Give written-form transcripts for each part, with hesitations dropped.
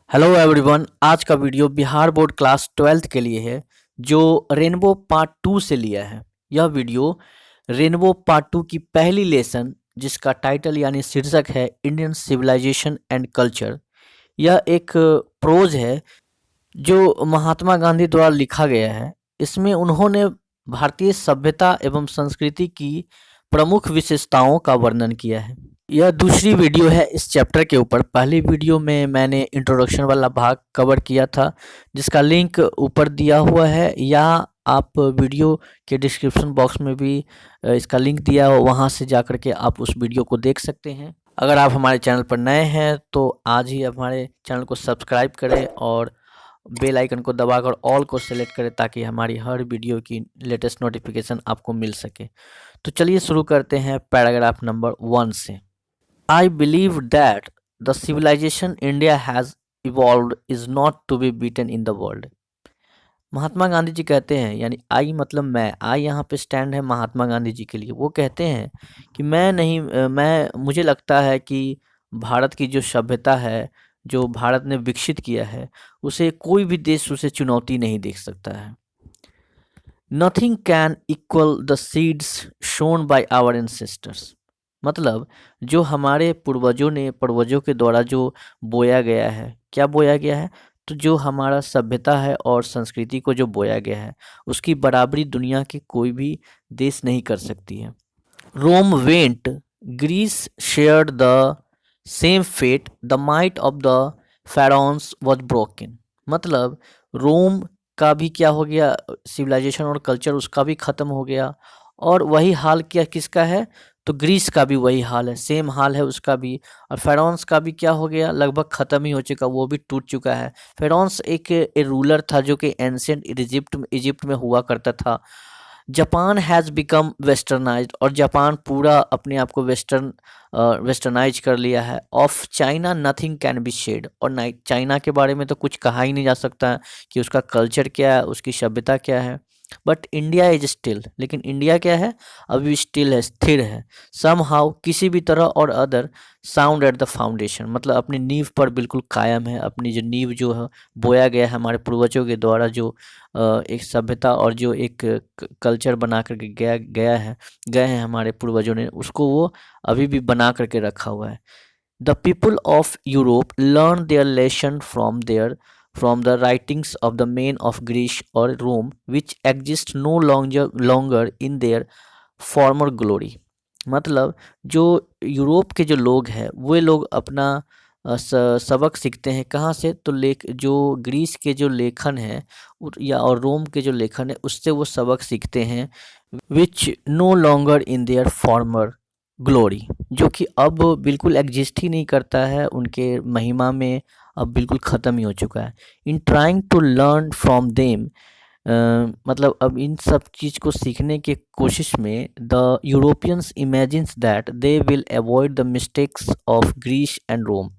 Hello everyone. आज का video Bihar board class 12th के लिए है जो रेनबो पार्ट 2 से लिया है। यह वीडियो रेनबो पार्ट 2 की पहली लेसन जिसका टाइटल यानी शीर्षक है इंडियन सिविलाइजेशन एंड कल्चर। यह एक प्रोज है जो महात्मा गांधी द्वारा लिखा गया है। इसमें उन्होंने भारतीय सभ्यता एवं संस्कृति की प्रमुख विशेषताओं का वर्णन किया है। यह दूसरी वीडियो है इस चैप्टर के ऊपर। पहली वीडियो में मैंने इंट्रोडक्शन वाला भाग कवर किया था जिसका लिंक ऊपर दिया हुआ है, या आप वीडियो के डिस्क्रिप्शन बॉक्स में भी इसका लिंक दिया हो, वहाँ से जा कर के आप उस वीडियो को देख सकते हैं। अगर आप हमारे चैनल पर नए हैं तो आज ही हमारे चैनल को सब्सक्राइब करें और बेल आइकन को दबाकर ऑल को सेलेक्ट करें ताकि हमारी हर वीडियो की लेटेस्ट नोटिफिकेशन आपको मिल सके। तो चलिए शुरू करते हैं पैराग्राफ नंबर 1 से। I believe that the civilization India has evolved is not to be beaten in the world। Mahatma Gandhi ji कहते हैं, यानी आई मतलब मैं, आई यहाँ पे स्टैंड है महात्मा गांधी जी के लिए। वो कहते हैं कि मैं नहीं मुझे लगता है कि भारत की जो सभ्यता है, जो भारत ने विकसित किया है, उसे कोई भी देश उसे चुनौती नहीं दे सकता है। Nothing can equal the seeds shown by our ancestors. मतलब जो हमारे पूर्वजों के द्वारा जो बोया गया है, क्या बोया गया है, तो जो हमारा सभ्यता है और संस्कृति को जो बोया गया है उसकी बराबरी दुनिया के कोई भी देश नहीं कर सकती है। Rome went, Greece shared the same fate, the might of the pharaohs was broken। मतलब रोम का भी क्या हो गया, सिविलाइजेशन और कल्चर उसका भी ख़त्म हो गया। और वही हाल क्या किसका है, तो ग्रीस का भी वही हाल है, सेम हाल है उसका भी। और फेरोन्स का भी क्या हो गया, लगभग ख़त्म ही हो चुका, वो भी टूट चुका है। फेरोन्स एक रूलर था जो कि एंशिएंट इजिप्ट में हुआ करता था। जापान हैज़ बिकम वेस्टर्नाइज्ड, और जापान पूरा अपने आप को वेस्टर्नाइज कर लिया है। Of China nothing can be shed, और चाइना के बारे में तो कुछ कहा ही नहीं जा सकता कि उसका कल्चर क्या है, उसकी सभ्यता क्या है। बट इंडिया इज स्टिल, लेकिन इंडिया क्या है, अभी स्टिल है, स्थिर है। सम हाउ, किसी भी तरह, और other sound at the foundation, मतलब अपनी नींव पर बिल्कुल कायम है। अपनी जो नींव जो है बोया गया है हमारे पूर्वजों के द्वारा, जो एक सभ्यता और जो एक कल्चर बना करके गए हैं हमारे पूर्वजों ने, उसको वो अभी भी बना करके रखा हुआ है। The people of Europe learn their lesson from the writings of the men of Greece or Rome, which exist no longer in their former glory। मतलब जो यूरोप के जो लोग हैं वे लोग अपना सबक सीखते हैं कहाँ से, तो जो ग्रीस के जो लेखन है और रोम के जो लेखन है उससे वो सबक सीखते हैं। Which no longer in their former glory, जो कि अब बिल्कुल एग्जिस्ट ही नहीं करता है, उनके महिमा में अब बिल्कुल ख़त्म ही हो चुका है। In trying to learn from them, मतलब अब इन सब चीज़ को सीखने की कोशिश में the Europeans imagines that they will avoid the mistakes of Greece and Rome.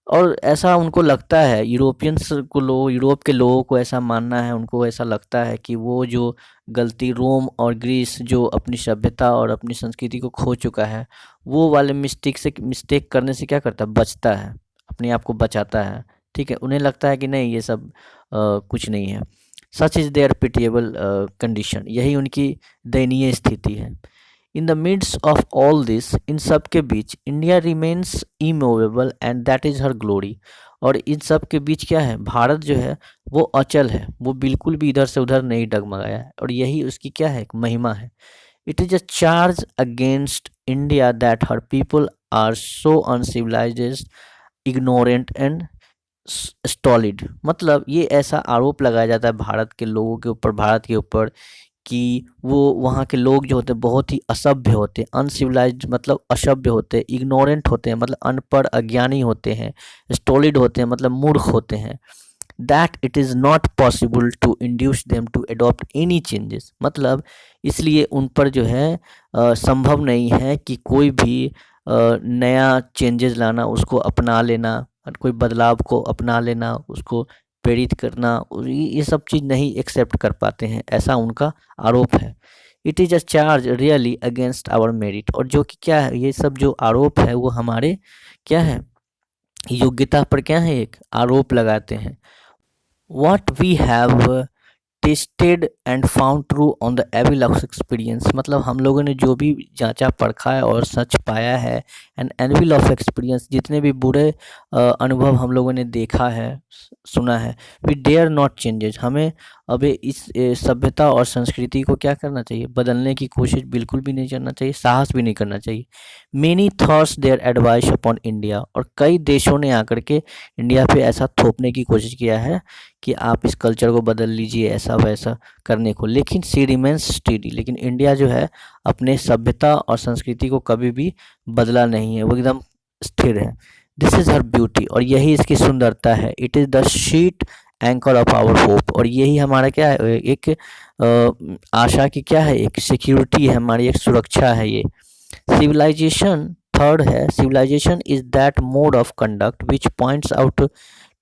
और ऐसा उनको लगता है, यूरोप के लोगों को ऐसा मानना है, उनको ऐसा लगता है कि वो जो गलती रोम और ग्रीस जो अपनी सभ्यता और अपनी संस्कृति को खो चुका है, वो वाले मिस्टेक करने से क्या करता है, बचता है, अपने आप को बचाता है। ठीक है, उन्हें लगता है कि नहीं ये सब कुछ नहीं है। Such is their pitiable condition, यही उनकी दयनीय स्थिति है। In the midst of all this, इन सब के बीच, India remains immovable and that is her glory. और इन सब के बीच क्या है, भारत जो है वो अचल है, वो बिल्कुल भी इधर से उधर नहीं डगमगाया है, और यही उसकी क्या है, महिमा है। It is a charge against India that her people are so uncivilised, ignorant and stolid. मतलब ये ऐसा आरोप लगाया जाता है भारत के लोगों के ऊपर, भारत के ऊपर, कि वो वहाँ के लोग जो होते हैं बहुत ही असभ्य होते हैं। अनसिविलाइज्ड मतलब असभ्य होते हैं, इग्नोरेंट होते हैं मतलब अनपढ़ अज्ञानी होते हैं, स्टोलिड होते हैं मतलब मूर्ख होते हैं। That it is not possible to induce them to adopt any changes, मतलब इसलिए उन पर जो है संभव नहीं है कि कोई भी नया चेंजेस लाना, उसको अपना लेना, कोई बदलाव को अपना लेना, उसको प्रेरित करना, ये सब चीज़ नहीं एक्सेप्ट कर पाते हैं, ऐसा उनका आरोप है। It is a charge really against our merit, और जो कि क्या है, ये सब जो आरोप है वो हमारे क्या है, योग्यता पर क्या है, एक आरोप लगाते हैं। What we have tested and found true on the anvil of experience, मतलब हम लोगों ने जो भी जांचा परखा है और सच पाया है। एंड एनविल ऑफ एक्सपीरियंस, जितने भी बुरे अनुभव हम लोगों ने देखा है, सुना है। वी डेयर नॉट चेंजेस, हमें अब इस सभ्यता और संस्कृति को क्या करना चाहिए, बदलने की कोशिश बिल्कुल भी नहीं करना चाहिए, साहस भी नहीं करना चाहिए। Many thoughts their advice upon India, और कई देशों ने आकर के इंडिया पे ऐसा थोपने की कोशिश किया है कि आप इस कल्चर को बदल लीजिए, ऐसा वैसा करने को, लेकिन सी रिमेंस स्टेडी, लेकिन इंडिया जो है अपने सभ्यता और संस्कृति को कभी भी बदला नहीं है, वो एकदम स्थिर है। दिस इज़ हर ब्यूटी, और यही इसकी सुंदरता है। It is the sheet anchor of our hope, और यही हमारा क्या है, एक आशा की क्या है, एक सिक्योरिटी है हमारी, एक सुरक्षा है ये। सिविलाइजेशन थर्ड है, civilization is that mode of conduct which points out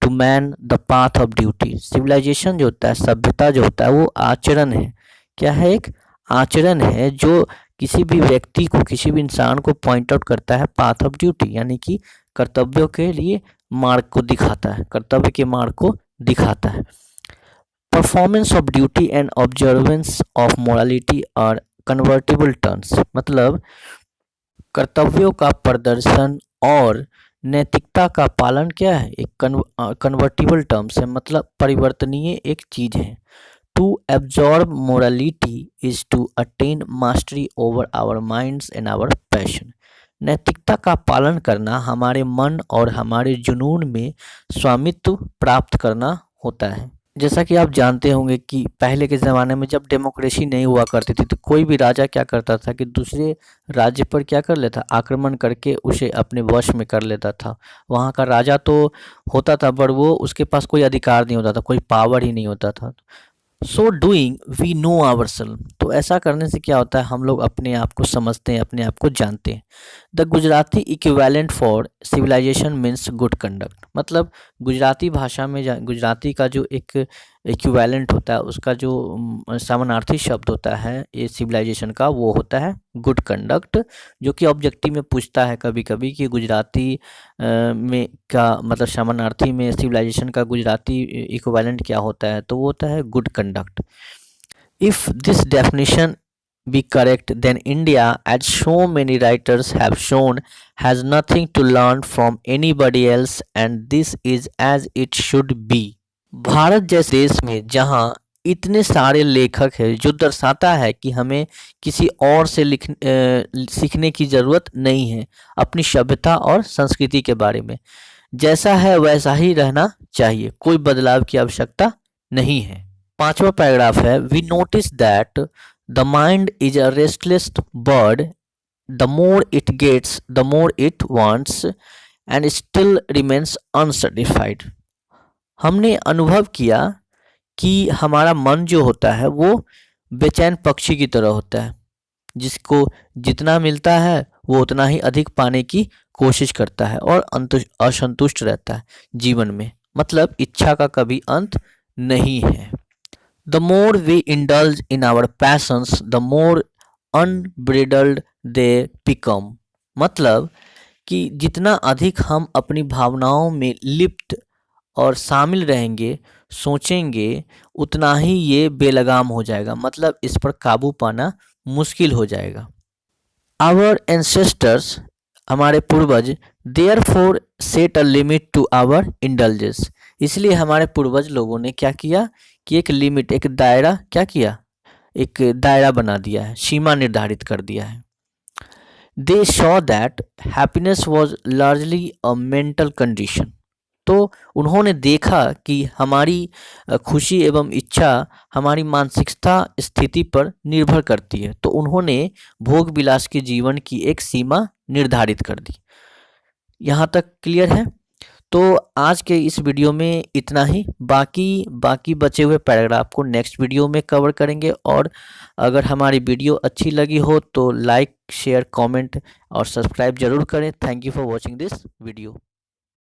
to man the path of duty. Civilization जो होता है, सभ्यता जो होता है, वो आचरण है। क्या है, एक आचरण है जो किसी भी व्यक्ति को, किसी भी इंसान को पॉइंट आउट करता है पाथ ऑफ ड्यूटी, यानी कि कर्तव्यों के लिए मार्ग को दिखाता है, कर्तव्य के मार्ग को दिखाता है। Performance of duty and observance of morality are convertible terms, मतलब कर्तव्यों का प्रदर्शन और नैतिकता का पालन क्या है, एक कन्वर्टिबल टर्म्स है, मतलब परिवर्तनीय एक चीज है। To absorb morality is to attain mastery over our minds and our passion. नैतिकता का पालन करना हमारे मन और हमारे जुनून में स्वामित्व प्राप्त करना होता है। जैसा कि आप जानते होंगे कि पहले के ज़माने में जब डेमोक्रेसी नहीं हुआ करती थी, तो कोई भी राजा क्या करता था कि दूसरे राज्य पर क्या कर लेता, आक्रमण करके उसे अपने वश में कर लेता था। वहाँ का राजा तो होता था, पर वो उसके पास कोई अधिकार नहीं होता था, कोई पावर ही नहीं होता था। So doing we know ourselves, तो ऐसा करने से क्या होता है, हम लोग अपने आप को समझते हैं, अपने आप को जानते हैं। The Gujarati equivalent for civilization means good conduct, मतलब गुजराती भाषा में गुजराती का जो एक इक्विवेलेंट होता है, उसका जो समानार्थी शब्द होता है ये सिविलाइजेशन का, वो होता है गुड कंडक्ट। जो कि ऑब्जेक्टिव में पूछता है कभी कभी कि गुजराती में का मतलब समानार्थी में सिविलाइजेशन का गुजराती इक्विवेलेंट क्या होता है, तो वो होता है good conduct. If this definition be correct, then India, as so many writers have shown, has nothing to learn from anybody else, and this is as it should be। Bharat जैसे देश में जहाँ इतने सारे लेखक हैं, जो दर्शाता है कि हमें किसी और से सीखने की ज़रूरत नहीं है, अपनी सभ्यता और संस्कृति के बारे में जैसा है वैसा ही रहना चाहिए, कोई बदलाव की आवश्यकता नहीं है। पांचवा पैराग्राफ है, we notice that the mind is a restless bird, the more it gets the more it wants and still remains unsatisfied. हमने अनुभव किया कि हमारा मन जो होता है वो बेचैन पक्षी की तरह होता है, जिसको जितना मिलता है वो उतना ही अधिक पाने की कोशिश करता है और असंतुष्ट रहता है जीवन में, मतलब इच्छा का कभी अंत नहीं है। The more we indulge in our passions the more unbridled they become, मतलब कि जितना अधिक हम अपनी भावनाओं में लिप्त और शामिल रहेंगे, सोचेंगे, उतना ही ये बेलगाम हो जाएगा, मतलब इस पर काबू पाना मुश्किल हो जाएगा। आवर एंसेस्टर्स, हमारे पूर्वज, therefore set a limit to our indulgence, इसलिए हमारे पूर्वज लोगों ने क्या किया कि एक लिमिट, एक दायरा क्या किया, एक दायरा बना दिया है, सीमा निर्धारित कर दिया है। They saw that happiness was largely a mental condition, तो उन्होंने देखा कि हमारी खुशी एवं इच्छा हमारी मानसिकता स्थिति पर निर्भर करती है, तो उन्होंने भोग विलास के जीवन की एक सीमा निर्धारित कर दी। यहाँ तक क्लियर है? तो आज के इस वीडियो में इतना ही, बाकी बचे हुए पैराग्राफ को नेक्स्ट वीडियो में कवर करेंगे। और अगर हमारी वीडियो अच्छी लगी हो तो लाइक, शेयर, कमेंट और सब्सक्राइब जरूर करें। Thank you for watching this video.